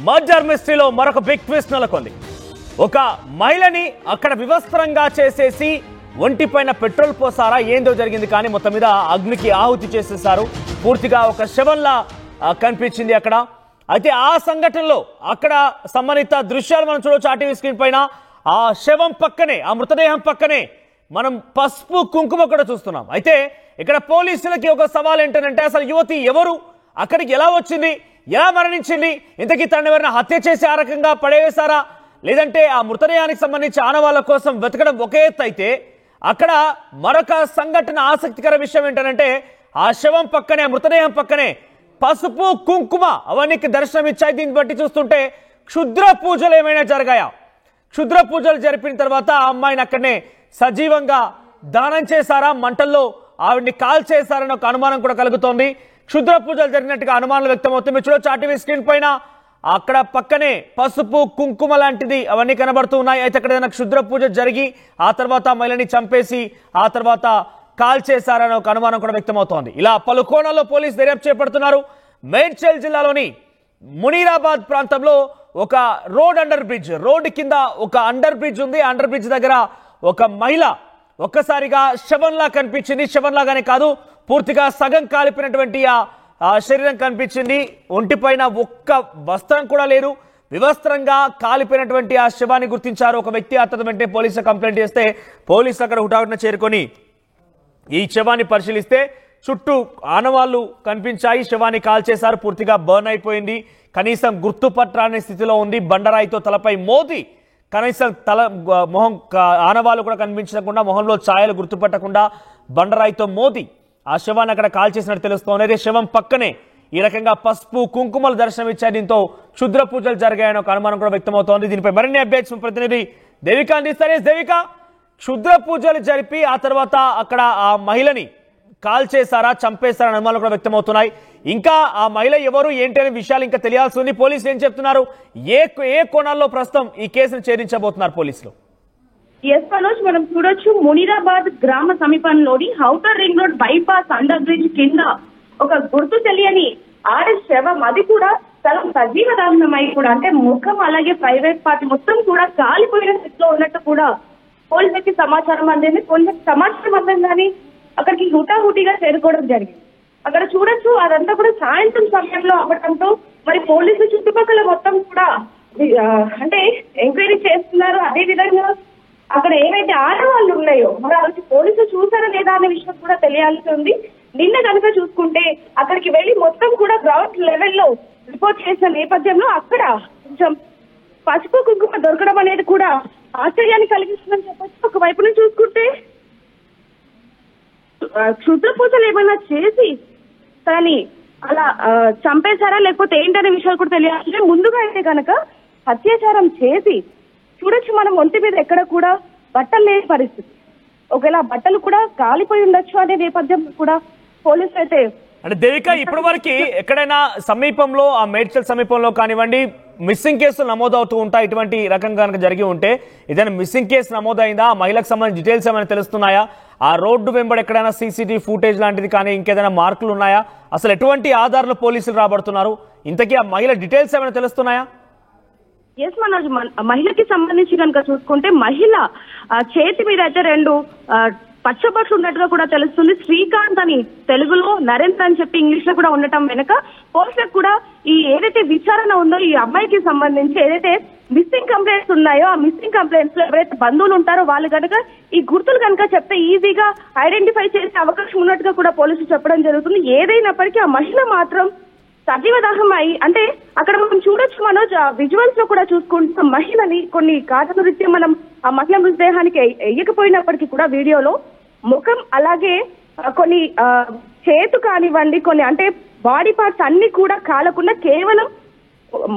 Murder మిస్టరీలో మరొక big twist నెలకొంది. ఒక మహిళని అక్కడ వివస్త్రంగా చేసేసి ఒంటిపైన పెట్రోల్ పోసారా ఏందో జరిగింది, కానీ మొత్తం మీద అగ్నికి ఆహుతి చేసేశారు. పూర్తిగా ఒక శవంలా కనిపించింది అక్కడ. అయితే ఆ సంఘటనలో అక్కడ సంబంధిత దృశ్యాలు మనం చూడవచ్చు ఆర్టీవీ స్క్రీన్ పైన. ఆ శవం పక్కనే, ఆ మృతదేహం పక్కనే మనం పసుపు కుంకుమ కూడా చూస్తున్నాం. అయితే ఇక్కడ పోలీసులకి ఒక సవాల్ ఏంటంటే అసలు యువతి ఎవరు, అక్కడికి ఎలా వచ్చింది, ఎలా మరణించింది, ఇంతకీ తనను ఎవరైనా హత్య చేసి ఆ రకంగా పడేసారా, లేదంటే ఆ మృతదేహానికి సంబంధించి ఆనవాళ్ళ కోసం వెతకడం ఒక ఎత్తు అయితే, అక్కడ మరొక సంఘటన ఆసక్తికర విషయం ఏంటంటే ఆ శవం పక్కనే, ఆ మృతదేహం పక్కనే పసుపు కుంకుమ అవన్నీ దర్శనం ఇచ్చాయి. దీన్ని బట్టి చూస్తుంటే క్షుద్ర పూజలు ఏమైనా జరిగాయా? క్షుద్ర పూజలు జరిపిన తర్వాత ఆ అమ్మాయిని అక్కడనే సజీవంగా దానం చేశారా, మంటల్లో ఆవిడ్ని కాల్ చేశారని ఒక అనుమానం కూడా కలుగుతోంది. క్షుద్ర పూజలు జరిగినట్టుగా అనుమానాలు వ్యక్తమవుతుంది. మీరు చూడొచ్చు ఆర్టీవీ స్క్రీన్ పైన అక్కడ పక్కనే పసుపు కుంకుమ లాంటిది అవన్నీ కనబడుతూ ఉన్నాయి. అయితే అక్కడ ఏదైనా క్షుద్ర పూజ జరిగి ఆ తర్వాత మహిళని చంపేసి ఆ తర్వాత కాల్ చేశారని ఒక అనుమానం కూడా వ్యక్తమవుతోంది. ఇలా పలు కోణాల్లో పోలీసు దర్యాప్తు చేపడుతున్నారు. మేడ్చల్ జిల్లాలోని మునీరాబాద్ ప్రాంతంలో ఒక రోడ్డు కింద ఒక అండర్ బ్రిడ్జ్ ఉంది. అండర్ బ్రిడ్జ్ దగ్గర ఒక మహిళ ఒక్కసారిగా శవంలా కనిపించింది. శవంలాగానే కాదు, పూర్తిగా సగం కాలిపోయినటువంటి ఆ శరీరం కనిపించింది. ఒంటిపైన ఒక్క వస్త్రం కూడా లేదు, వివస్త్రంగా కాలిపోయినటువంటి ఆ శవాన్ని గుర్తించారు ఒక వ్యక్తి. అతను వెంటనే పోలీసులు కంప్లైంట్ చేస్తే పోలీసులు అక్కడ హుటాహుటిన చేరుకొని ఈ శవాన్ని పరిశీలిస్తే చుట్టూ ఆనవాళ్లు కనిపించాయి. శవాన్ని కాల్ చేశారు, పూర్తిగా బర్న్ అయిపోయింది, కనీసం గుర్తుపట్టరాని స్థితిలో ఉంది. బండరాయితో తలపై మోది కనీసం మొహం ఆనవాళ్ళు కూడా కనిపించకుండా, మొహంలో ఛాయలు గుర్తుపట్టకుండా బండరాయితో మోది ఆ శవాన్ని అక్కడ కాల్ చేసినట్టు తెలుస్తోంది. అయితే శవం పక్కనే ఈ రకంగా పసుపు కుంకుమలు దర్శనం ఇచ్చాయి. దీంతో క్షుద్ర పూజలు జరిగాయని ఒక అనుమానం కూడా వ్యక్తమవుతోంది. దీనిపై మరిన్ని అప్డేట్స్ ప్రతినిధి దేవిక అందిస్తారు. దేవిక, క్షుద్ర పూజలు జరిపి ఆ తర్వాత అక్కడ ఆ మహిళని కాల్ చేశారా, చంపేశారా అనుమానాలు కూడా వ్యక్తమవుతున్నాయి. ఇంకా ఆ మహిళ ఎవరు ఏంటి అనే విషయాలు ఇంకా తెలియాల్సి ఉంది. పోలీసులు ఏం చెప్తున్నారు, ఏ కోణాల్లో ప్రస్తుతం ఈ కేసును ఛేదించబోతున్నారు పోలీసులు? ఎస్ మనోజ్, మనం చూడొచ్చు మునీరాబాద్ గ్రామ సమీపంలోని outer ring road bypass under bridge కింద ఒక గుర్తు తెలియని ఆడ శవం, అది కూడా చాలా సజీవ దారుణమై కూడా, అంటే ముఖం అలాగే ప్రైవేట్ పార్టీ మొత్తం కూడా కాలిపోయిన స్థితిలో ఉన్నట్టు కూడా పోలీసులకి సమాచారం అందింది. పోలీసులకి సమాచారం అందిందని అక్కడికి హుటాహుటిగా చేరుకోవడం జరిగింది. అక్కడ చూడొచ్చు అదంతా కూడా సాయంత్రం సమయంలో అవ్వడంతో మరి పోలీసులు చుట్టుపక్కల మొత్తం కూడా అంటే ఎంక్వైరీ చేస్తున్నారు. అదే విధంగా అక్కడ ఏవైతే ఆడవాళ్ళు ఉన్నాయో మరి వాళ్ళకి పోలీసులు చూసారా లేదా అనే విషయం కూడా తెలియాల్సి ఉంది. నిన్న కనుక చూసుకుంటే అక్కడికి వెళ్లి మొత్తం కూడా గ్రౌండ్ లెవెల్లో రిపోర్ట్ చేసిన నేపథ్యంలో అక్కడ కొంచెం పసుపు కుంకుమ దొరకడం అనేది కూడా ఆశ్చర్యాన్ని కలిగిస్తుందని చెప్పొచ్చు. ఒకవైపు నుంచి చూసుకుంటే క్షుద్ర పూజలు ఏమైనా చేసి కానీ అలా చంపేశారా లేకపోతే ఏంటనే విషయాలు కూడా తెలియాల్సిందే. ముందుగా అయితే కనుక అత్యాచారం చేసి చూడొచ్చు మనం ఒంటి మీద ఎక్కడ కూడా బట్టలు లేని పరిస్థితి, ఒకవేళ బట్టలు కూడా కాలిపోయి ఉండొచ్చు అనే నేపథ్యం కూడా పోలీసులు అయితే. అంటే దేవిక, ఇప్పటి వరకు ఎక్కడైనా సమీపంలో ఆ మేడ్చల్ సమీపంలో కానివ్వండి మిస్సింగ్ కేసులు నమోదవుతూ ఉంటాయి. ఇటువంటి రకంగా కనుక జరిగి ఉంటే ఏదైనా మిస్సింగ్ కేసు నమోదైందా, ఆ మహిళకు సంబంధించిన డీటెయిల్స్ ఏమైనా తెలుస్తున్నాయా, ఆ రోడ్డు వెంబడి ఎక్కడైనా సీసీటీవీ ఫుటేజ్ లాంటిది కానీ ఇంకేదైనా మార్కులు ఉన్నాయా, అసలు ఎటువంటి ఆధారాలు పోలీసులు రాబడుతున్నారు, ఇంతకీ ఆ మహిళ డీటెయిల్స్ ఏమైనా తెలుస్తున్నాయా? ఎస్ మనోజ్, మహిళకి సంబంధించి కనుక చూసుకుంటే మహిళ చేతి మీద అయితే 2 పచ్చబట్లు ఉన్నట్టుగా కూడా తెలుస్తుంది. శ్రీకాంత్ అని తెలుగులో, నరేంద్ర అని చెప్పి ఇంగ్లీష్ లో కూడా ఉండటం వెనుక పోలీసులకు కూడా ఈ ఏదైతే విచారణ ఉందో ఈ అమ్మాయికి సంబంధించి ఏదైతే మిస్సింగ్ కంప్లైంట్స్ ఉన్నాయో ఆ మిస్సింగ్ కంప్లైంట్స్ లో ఎవరైతే బంధువులు ఉంటారో వాళ్ళు కనుక ఈ గుర్తులు కనుక చెప్తే ఈజీగా ఐడెంటిఫై చేసే అవకాశం ఉన్నట్టుగా కూడా పోలీసులు చెప్పడం జరుగుతుంది. ఏదైనప్పటికీ ఆ మహిళ మాత్రం సజీవదాహం అయి, అంటే అక్కడ మనం చూడొచ్చు మనోజ్, విజువల్స్ లో కూడా చూసుకుంటే మహిళని కొన్ని కారణరీత్యా మనం ఆ మహిళ మృతదేహానికి ఎయ్యకపోయినప్పటికీ కూడా వీడియోలో ముఖం అలాగే కొన్ని చేతు కానివ్వండి, కొన్ని అంటే బాడీ పార్ట్స్ అన్ని కూడా కాలకుండా కేవలం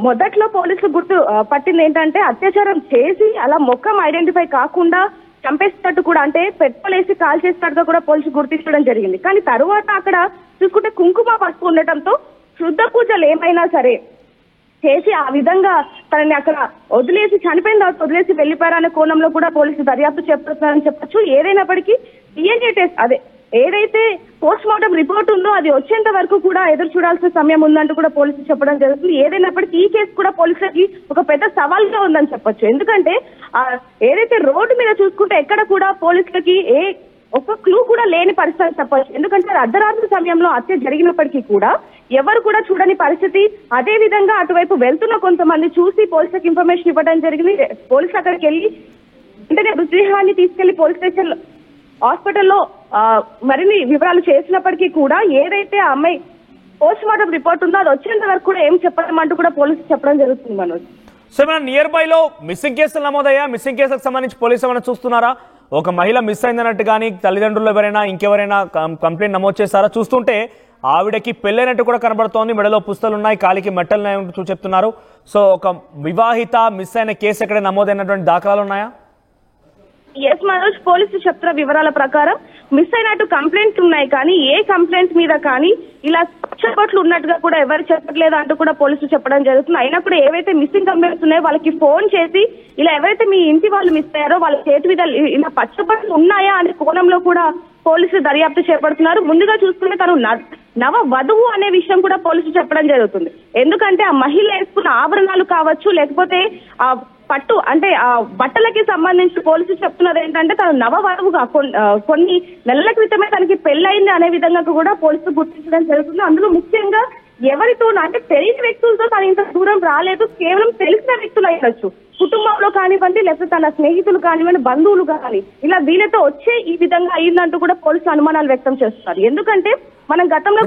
మొదట్లో పోలీసులు గుర్తు పట్టింది ఏంటంటే అత్యాచారం చేసి అలా ముఖం ఐడెంటిఫై కాకుండా చంపేసినట్టు కూడా, అంటే పెట్రోల్ వేసి కాల్ చేసినట్టుగా కూడా పోలీసులు గుర్తించడం జరిగింది. కానీ తరువాత అక్కడ చూసుకుంటే కుంకుమ పసుపు ఉండటంతో శుద్ధ పూజలు ఏమైనా సరే చేసి ఆ విధంగా తనని అక్కడ వదిలేసి చనిపోయిన తర్వాత వదిలేసి వెళ్లిపోయారనే కోణంలో కూడా పోలీసులు దర్యాప్తు చేపడుతున్నారని చెప్పొచ్చు. ఏదైనప్పటికీ DNA టెస్ట్, అదే ఏదైతే పోస్ట్ మార్టం రిపోర్ట్ ఉందో అది వచ్చేంత వరకు కూడా ఎదురు చూడాల్సిన సమయం ఉందంటూ కూడా పోలీసులు చెప్పడం జరుగుతుంది. ఏదైనప్పటికీ ఈ కేసు కూడా పోలీసులకి ఒక పెద్ద సవాల్గా ఉందని చెప్పొచ్చు. ఎందుకంటే ఏదైతే రోడ్డు మీద చూసుకుంటే ఎక్కడ కూడా పోలీసులకి ఒక క్లూ కూడా లేని పరిస్థితి చెప్పొచ్చు. ఎందుకంటే అర్ధరాత్రి సమయంలో హత్య జరిగినప్పటికీ కూడా ఎవరు కూడా చూడని పరిస్థితి. అదే విధంగా అటువైపు వెళ్తున్న కొంతమంది చూసి పోలీసులకు ఇన్ఫర్మేషన్ ఇవ్వడం జరిగింది. పోలీసులు అక్కడికి వెళ్ళి వెంటనే మృతదేహాన్ని తీసుకెళ్లి పోలీస్ స్టేషన్ హాస్పిటల్లో మరిన్ని వివరాలు చేసినప్పటికీ కూడా ఏదైతే ఆ అమ్మాయి పోస్ట్ మార్టం రిపోర్ట్ ఉందో అది వచ్చేంత వరకు కూడా ఏం చెప్పమంటూ కూడా పోలీసులు చెప్పడం జరుగుతుంది. మనోజ్, సో మన నియర్ బై లో మిస్సింగ్ కేసులు నమోదయ్యా? మిస్సింగ్ కేసులకు సంబంధించి పోలీసులు ఏమైనా చూస్తున్నారా? ఒక మహిళ మిస్ అయిందన్నట్టు కానీ తల్లిదండ్రులు ఎవరైనా ఇంకెవరైనా కంప్లైంట్ నమోదు చేస్తారా? చూస్తుంటే ఆవిడకి పెళ్ళైనట్టు కూడా కనబడుతోంది, మెడలో పుస్తలు ఉన్నాయి, కాలికి మెట్టలు ఉన్నాయంటూ చెప్తున్నారు. సో ఒక వివాహిత మిస్ అయిన కేసు ఎక్కడ నమోదైనటువంటి దాఖలాలు ఉన్నాయా? ఎస్ మనోజ్, పోలీసులు చెప్తున్న వివరాల ప్రకారం మిస్ అయినట్టు కంప్లైంట్స్ ఉన్నాయి, కానీ ఏ కంప్లైంట్ మీద కానీ ఇలా పక్షపాట్లు ఉన్నట్టుగా కూడా ఎవరు చెప్పట్లేదు అంటూ కూడా పోలీసులు చెప్పడం జరుగుతుంది. అయినా కూడా ఏవైతే మిస్సింగ్ కంప్లైంట్స్ ఉన్నాయో వాళ్ళకి ఫోన్ చేసి ఇలా ఎవరైతే మీ ఇంటి వాళ్ళు మిస్ అయ్యారో వాళ్ళ చేతి మీద ఇలా పక్షపాట్లు ఉన్నాయా అనే కోణంలో కూడా పోలీసులు దర్యాప్తు చేపడుతున్నారు. ముందుగా చూసుకుంటే తను నవ వధువు అనే విషయం కూడా పోలీసులు చెప్పడం జరుగుతుంది. ఎందుకంటే ఆ మహిళ వేసుకున్న ఆభరణాలు కావచ్చు, లేకపోతే ఆ పట్టు అంటే ఆ బట్టలకి సంబంధించి పోలీసులు చెప్తున్నది ఏంటంటే తను నవవధువుగా కొన్ని నెలల క్రితమే తనకి పెళ్ళయింది అనే విధంగా కూడా పోలీసులు గుర్తించడం జరుగుతుంది. అందులో ముఖ్యంగా ఎవరితో అంటే తెలియని వ్యక్తులతో తను ఇంత దూరం రాలేదు, కేవలం తెలిసిన వ్యక్తులు అయ్యొచ్చు, కుటుంబంలో కానివ్వండి, లేకపోతే తన స్నేహితులు కానివ్వండి, బంధువులు కానీ ఇలా వీళ్ళతో వచ్చే ఈ విధంగా అయిందంటూ కూడా పోలీసులు అనుమానాలు వ్యక్తం చేస్తున్నారు. ఎందుకంటే మనం గతంలో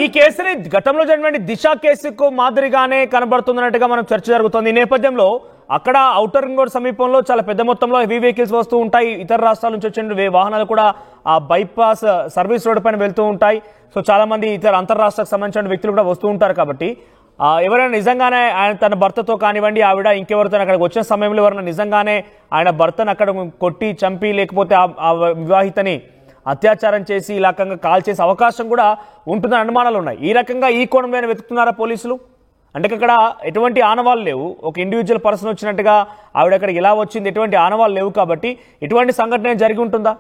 ఈ కేసుని గతంలో జరిగినటువంటి దిశ కేసుకు మాదిరిగానే కనబడుతున్నట్టుగా మనం చర్చ జరుగుతుంది. ఈ నేపథ్యంలో అక్కడ ఔటర్ రింగ్ రోడ్ సమీపంలో చాలా పెద్ద మొత్తంలో హెవీ వెహికల్స్ వస్తూ ఉంటాయి, ఇతర రాష్ట్రాల నుంచి వచ్చిన వాహనాలు కూడా ఆ బైపాస్ సర్వీస్ రోడ్ పైన వెళ్తూ ఉంటాయి. సో చాలా మంది ఇతర అంతర్రాష్ట్రకు సంబంధించిన వ్యక్తులు కూడా వస్తూ ఉంటారు. కాబట్టి ఎవరైనా నిజంగానే ఆయన తన భర్తతో కానివ్వండి, ఆవిడ ఇంకెవరితో అక్కడికి వచ్చిన సమయంలో ఎవరైనా నిజంగానే ఆయన భర్తను అక్కడ కొట్టి చంపి లేకపోతే ఆ వివాహితని అత్యాచారం చేసి ఈ రకంగా కాల్ చేసే అవకాశం కూడా ఉంటుందని అనుమానాలు ఉన్నాయి. ఈ రకంగా ఈ కోణంలో వెతుకుతున్నారా పోలీసులు? అంటే అక్కడ ఎటువంటి ఆనవాళ్ళు లేవు, ఒక ఇండివిజువల్ పర్సన్ వచ్చినట్టుగా ఆవిడ అక్కడికి ఎలా వచ్చింది, ఎటువంటి ఆనవాళ్ళు లేవు, కాబట్టి ఎటువంటి సంఘటన జరిగి ఉంటుందా?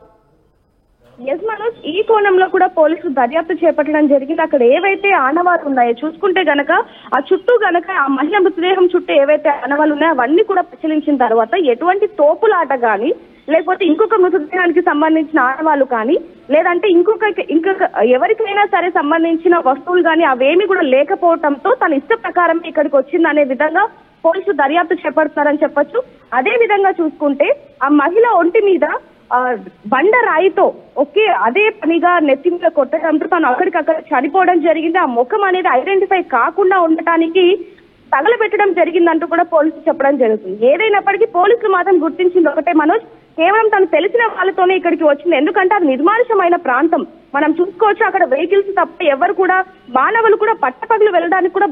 ఎస్ మనోజ్, ఈ కోణంలో కూడా పోలీసులు దర్యాప్తు చేపట్టడం జరిగింది. అక్కడ ఏవైతే ఆనవాళ్ళు ఉన్నాయో చూసుకుంటే గనక ఆ చుట్టూ గనక ఆ మహిళ మృతదేహం చుట్టూ ఏవైతే ఆనవాళ్ళు ఉన్నాయో అవన్నీ కూడా పరిశీలించిన తర్వాత ఎటువంటి తోపులాట కానీ, లేకపోతే ఇంకొక మృతదేహానికి సంబంధించిన ఆనవాళ్ళు కానీ, లేదంటే ఇంకొక ఎవరికైనా సరే సంబంధించిన వస్తువులు కానీ అవేమి కూడా లేకపోవడంతో తన ఇష్ట ప్రకారం ఇక్కడికి వచ్చింది అనే విధంగా పోలీసులు దర్యాప్తు చేపడుతున్నారని చెప్పొచ్చు. అదే విధంగా చూసుకుంటే ఆ మహిళ ఒంటి మీద బండ రాయితో అదే పనిగా నెత్తి మీద కొట్టడంతో తను అక్కడికక్కడ చనిపోవడం జరిగింది. ఆ ముఖం అనేది ఐడెంటిఫై కాకుండా ఉండటానికి తగలబెట్టడం జరిగిందంటూ కూడా పోలీసులు చెప్పడం జరుగుతుంది. ఏదైనప్పటికీ పోలీసులు మాత్రం గుర్తించింది ఒకటే మనోజ్, కేవలం తను తెలిసిన వాళ్ళతోనే ఇక్కడికి వచ్చింది. ఎందుకంటే అది నిర్మానుషమైన ప్రాంతం, మనం చూసుకోవచ్చు. అక్కడ వెహికల్స్ తప్ప ఎవరు కూడా మానవులు కూడా పట్టపగలు వెళ్ళడానికి కూడా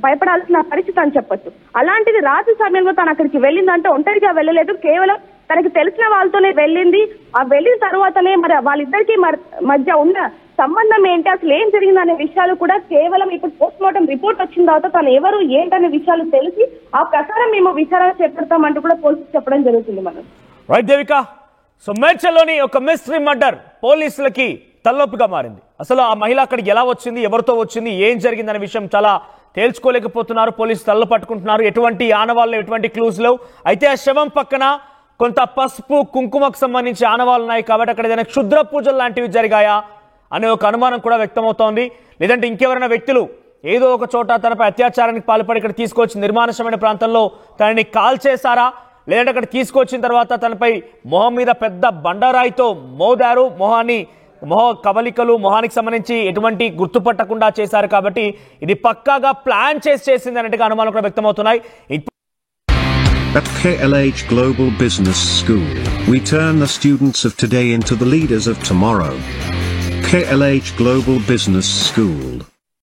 భయపడాల్సిన పరిస్థితి అని చెప్పొచ్చు. అలాంటిది రాత్రి సమయంలో తను అక్కడికి వెళ్ళిందంటే ఒంటరిగా వెళ్ళలేదు, కేవలం తనకి తెలిసిన వాళ్ళతోనే వెళ్ళింది. ఆ వెళ్ళిన తర్వాతనే మరి వాళ్ళిద్దరికి మధ్య ఉన్న సంబంధం ఏంటి, అసలు ఏం జరిగిందనే విషయాలు కూడా కేవలం ఇప్పుడు పోస్ట్ మార్టం రిపోర్ట్ వచ్చిన తర్వాత తను ఎవరు ఏంటనే విషయాలు తెలిసి ఆ ప్రకారం మేము విచారణ చేపడతామంటూ కూడా పోలీసులు చెప్పడం జరుగుతుంది. మనం రైట్ దేవిక, సో మేడ్చల్లోని ఒక మిస్టరీ మర్డర్ పోలీసులకి తలనొప్పిగా మారింది. అసలు ఆ మహిళ అక్కడికి ఎలా వచ్చింది, ఎవరితో వచ్చింది, ఏం జరిగిందనే విషయం చాలా తేల్చుకోలేకపోతున్నారు. పోలీసులు తల్ల పట్టుకుంటున్నారు, ఎటువంటి ఆనవాళ్ళు ఎటువంటి క్లూస్ లేవు. అయితే ఆ శవం పక్కన కొంత పసుపు కుంకుమకు సంబంధించి ఆనవాళ్ళు ఉన్నాయి, కాబట్టి అక్కడ ఏదైనా క్షుద్ర పూజలు లాంటివి జరిగాయా అనే ఒక అనుమానం కూడా వ్యక్తమవుతోంది. లేదంటే ఇంకెవరైనా వ్యక్తులు ఏదో ఒక చోట తనపై అత్యాచారానికి పాల్పడి ఇక్కడ తీసుకొచ్చి నిర్మానుషమైన ప్రాంతంలో తనని కాల్ చేశారా, లేదంటే అక్కడ తీసుకొచ్చిన తర్వాత తనపై మొహం మీద పెద్ద బండరాయితో మోదారు, మొహ కవలికలు మొహానికి సంబంధించి ఎటువంటి గుర్తుపట్టకుండా చేశారు. కాబట్టి ఇది పక్కాగా ప్లాన్ చేసింది అన్నట్టుగా అనుమానాలు కూడా వ్యక్తమవుతున్నాయి. At KLH Global Business School, we turn the students of today into the leaders of tomorrow. KLH Global Business School.